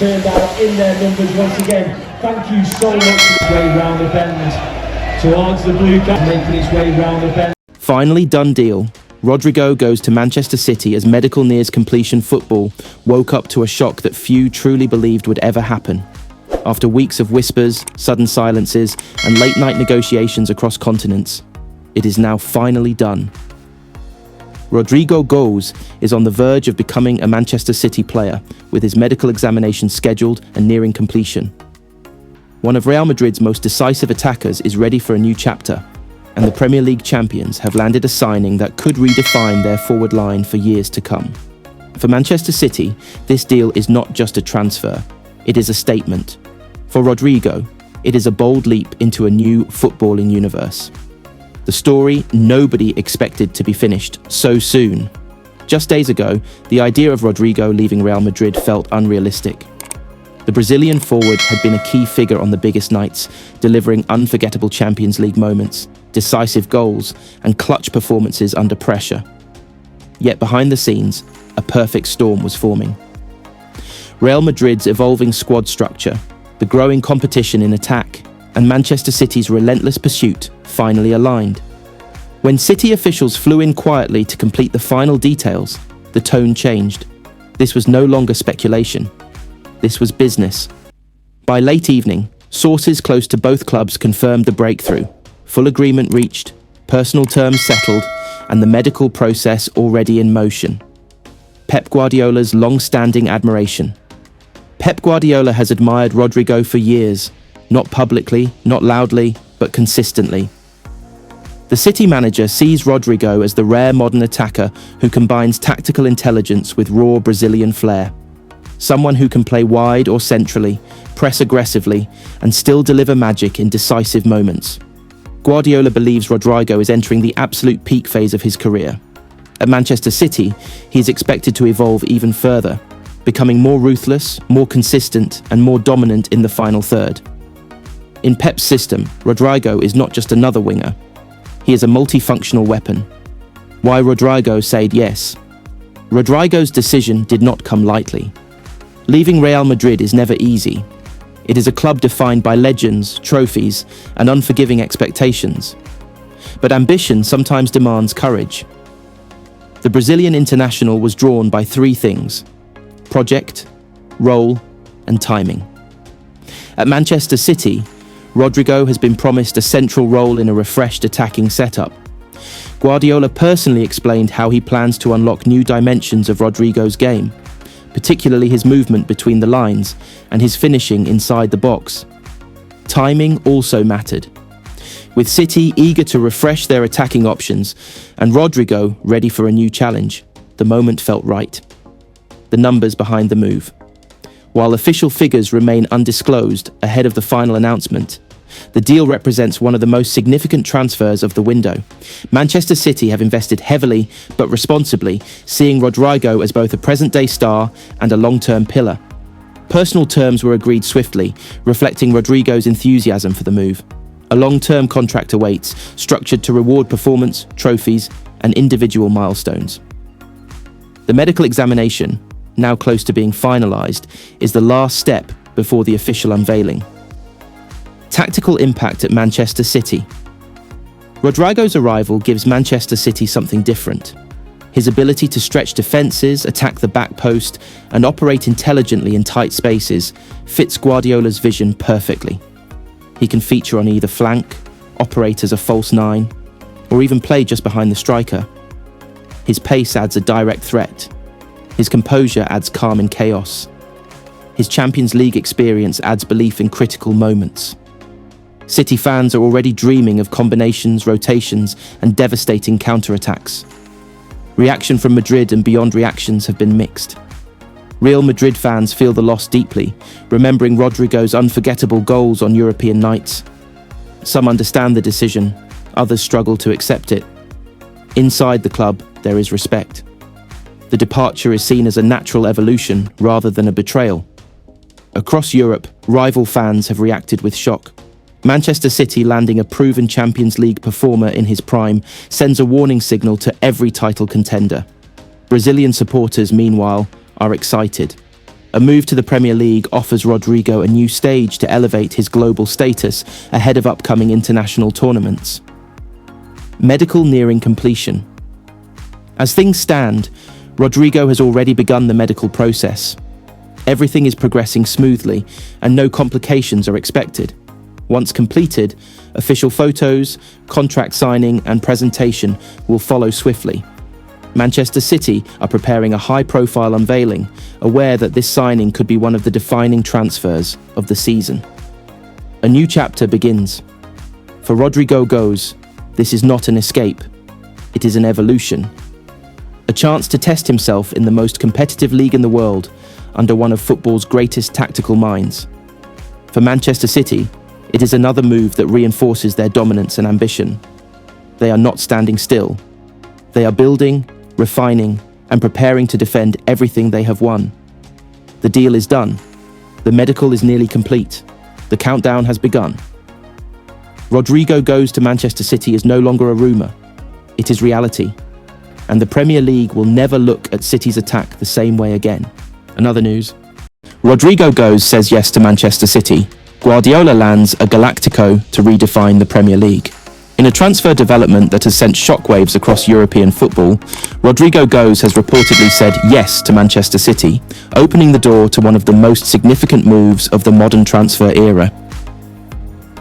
turned out in their numbers once again. Thank you so much for his way round the bend towards the blue card, making his way round the bend. Finally, done deal. Rodrygo goes to Manchester City as medical nears completion football woke up to a shock that few truly believed would ever happen. After weeks of whispers, sudden silences, and late-night negotiations across continents, it is now finally done. Rodrygo Goes is on the verge of becoming a Manchester City player, with his medical examination scheduled and nearing completion. One of Real Madrid's most decisive attackers is ready for a new chapter, and the Premier League champions have landed a signing that could redefine their forward line for years to come. For Manchester City, this deal is not just a transfer, it is a statement. For Rodrygo, it is a bold leap into a new footballing universe. The story nobody expected to be finished so soon. Just days ago, the idea of Rodrygo leaving Real Madrid felt unrealistic. The Brazilian forward had been a key figure on the biggest nights, delivering unforgettable Champions League moments, decisive goals, and clutch performances under pressure. Yet behind the scenes, a perfect storm was forming. Real Madrid's evolving squad structure, the growing competition in attack, and Manchester City's relentless pursuit finally aligned. When City officials flew in quietly to complete the final details, the tone changed. This was no longer speculation. This was business. By late evening, sources close to both clubs confirmed the breakthrough. Full agreement reached, personal terms settled, and the medical process already in motion. Pep Guardiola's long-standing admiration. Pep Guardiola has admired Rodrygo for years, not publicly, not loudly, but consistently. The City manager sees Rodrygo as the rare modern attacker who combines tactical intelligence with raw Brazilian flair. Someone who can play wide or centrally, press aggressively, and still deliver magic in decisive moments. Guardiola believes Rodrygo is entering the absolute peak phase of his career. At Manchester City, he is expected to evolve even further, becoming more ruthless, more consistent, and more dominant in the final third. In Pep's system, Rodrygo is not just another winger. He is a multifunctional weapon. Why Rodrygo said yes? Rodrygo's decision did not come lightly. Leaving Real Madrid is never easy. It is a club defined by legends, trophies, and unforgiving expectations. But ambition sometimes demands courage. The Brazilian international was drawn by three things: project, role, and timing. At Manchester City, Rodrygo has been promised a central role in a refreshed attacking setup. Guardiola personally explained how he plans to unlock new dimensions of Rodrygo's game, particularly his movement between the lines and his finishing inside the box. Timing also mattered. With City eager to refresh their attacking options and Rodrygo ready for a new challenge, the moment felt right. The numbers behind the move. While official figures remain undisclosed ahead of the final announcement, the deal represents one of the most significant transfers of the window. Manchester City have invested heavily but responsibly, seeing Rodrygo as both a present-day star and a long-term pillar. Personal terms were agreed swiftly, reflecting Rodrygo's enthusiasm for the move. A long-term contract awaits, structured to reward performance, trophies, and individual milestones. The medical examination, now close to being finalised, is the last step before the official unveiling. Tactical impact at Manchester City. Rodrygo's arrival gives Manchester City something different. His ability to stretch defences, attack the back post, and operate intelligently in tight spaces fits Guardiola's vision perfectly. He can feature on either flank, operate as a false nine, or even play just behind the striker. His pace adds a direct threat. His composure adds calm in chaos. His Champions League experience adds belief in critical moments. City fans are already dreaming of combinations, rotations, and devastating counterattacks. Reaction from Madrid and beyond reactions have been mixed. Real Madrid fans feel the loss deeply, remembering Rodrygo's unforgettable goals on European nights. Some understand the decision, others struggle to accept it. Inside the club, there is respect. The departure is seen as a natural evolution rather than a betrayal. Across Europe, rival fans have reacted with shock. Manchester City landing a proven Champions League performer in his prime sends a warning signal to every title contender. Brazilian supporters, meanwhile, are excited. A move to the Premier League offers Rodrygo a new stage to elevate his global status ahead of upcoming international tournaments. Medical nearing completion. As things stand, Rodrygo has already begun the medical process. Everything is progressing smoothly and no complications are expected. Once completed, official photos, contract signing and presentation will follow swiftly. Manchester City are preparing a high-profile unveiling, aware that this signing could be one of the defining transfers of the season. A new chapter begins. For Rodrygo goes, this is not an escape, it is an evolution. A chance to test himself in the most competitive league in the world, under one of football's greatest tactical minds. For Manchester City, it is another move that reinforces their dominance and ambition. They are not standing still. They are building, refining, and preparing to defend everything they have won. The deal is done. The medical is nearly complete. The countdown has begun. Rodrygo goes to Manchester City is no longer a rumour. It is reality. And the Premier League will never look at City's attack the same way again. Another news. Rodrygo goes says yes to Manchester City. Guardiola lands a Galactico to redefine the Premier League. In a transfer development that has sent shockwaves across European football, Rodrygo Goes has reportedly said yes to Manchester City, opening the door to one of the most significant moves of the modern transfer era.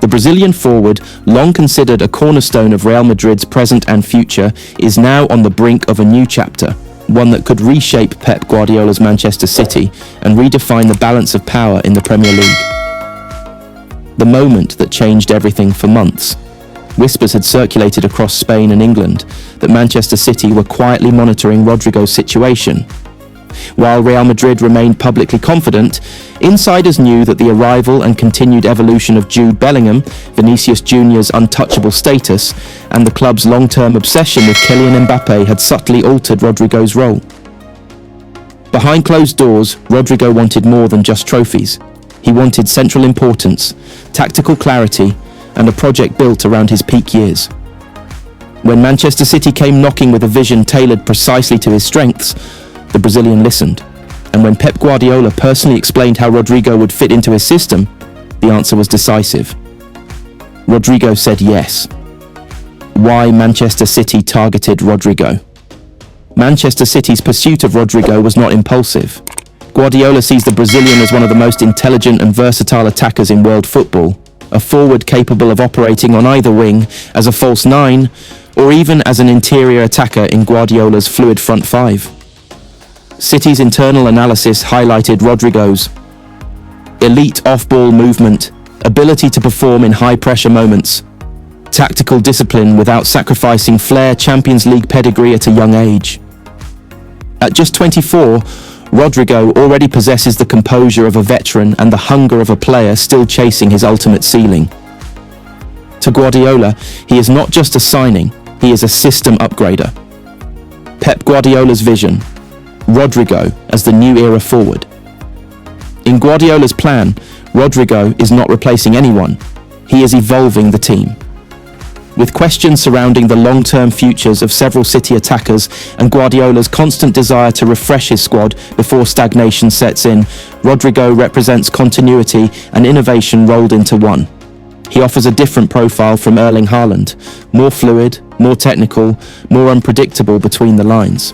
The Brazilian forward, long considered a cornerstone of Real Madrid's present and future, is now on the brink of a new chapter, one that could reshape Pep Guardiola's Manchester City and redefine the balance of power in the Premier League. The moment that changed everything for months. Whispers had circulated across Spain and England that Manchester City were quietly monitoring Rodrygo's situation. While Real Madrid remained publicly confident, insiders knew that the arrival and continued evolution of Jude Bellingham, Vinicius Junior's untouchable status, and the club's long-term obsession with Kylian Mbappe had subtly altered Rodrygo's role. Behind closed doors, Rodrygo wanted more than just trophies. He wanted central importance, tactical clarity, and a project built around his peak years. When Manchester City came knocking with a vision tailored precisely to his strengths, the Brazilian listened. And when Pep Guardiola personally explained how Rodrygo would fit into his system, the answer was decisive. Rodrygo said yes. Why Manchester City targeted Rodrygo? Manchester City's pursuit of Rodrygo was not impulsive. Guardiola sees the Brazilian as one of the most intelligent and versatile attackers in world football, a forward capable of operating on either wing as a false nine, or even as an interior attacker in Guardiola's fluid front five. City's internal analysis highlighted Rodrygo's elite off-ball movement, ability to perform in high-pressure moments, tactical discipline without sacrificing flair, Champions League pedigree at a young age. At just 24, Rodrygo already possesses the composure of a veteran and the hunger of a player still chasing his ultimate ceiling. To Guardiola, he is not just a signing, he is a system upgrader. Pep Guardiola's vision, Rodrygo as the new era forward. In Guardiola's plan, Rodrygo is not replacing anyone, he is evolving the team. With questions surrounding the long-term futures of several City attackers and Guardiola's constant desire to refresh his squad before stagnation sets in, Rodrygo represents continuity and innovation rolled into one. He offers a different profile from Erling Haaland, more fluid, more technical, more unpredictable between the lines.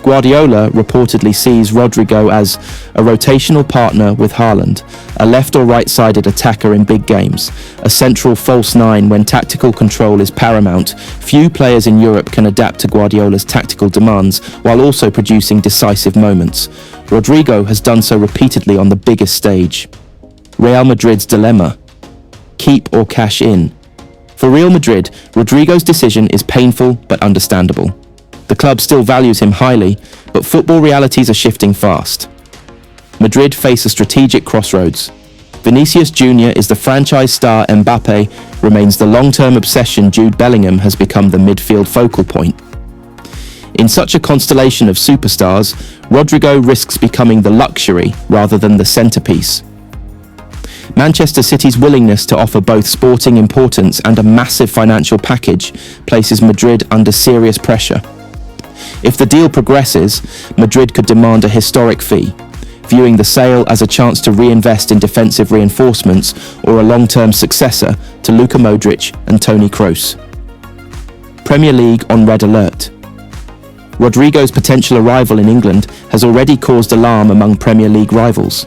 Guardiola reportedly sees Rodrygo as a rotational partner with Haaland, a left or right-sided attacker in big games, a central false nine when tactical control is paramount. Few players in Europe can adapt to Guardiola's tactical demands while also producing decisive moments. Rodrygo has done so repeatedly on the biggest stage. Real Madrid's dilemma: keep or cash in. For Real Madrid, Rodrygo's decision is painful but understandable. The club still values him highly, but football realities are shifting fast. Madrid face a strategic crossroads. Vinicius Junior is the franchise star, Mbappe remains the long-term obsession, Jude Bellingham has become the midfield focal point. In such a constellation of superstars, Rodrygo risks becoming the luxury rather than the centerpiece. Manchester City's willingness to offer both sporting importance and a massive financial package places Madrid under serious pressure. If the deal progresses, Madrid could demand a historic fee, viewing the sale as a chance to reinvest in defensive reinforcements or a long-term successor to Luka Modric and Toni Kroos. Premier League on red alert. Rodrygo's potential arrival in England has already caused alarm among Premier League rivals.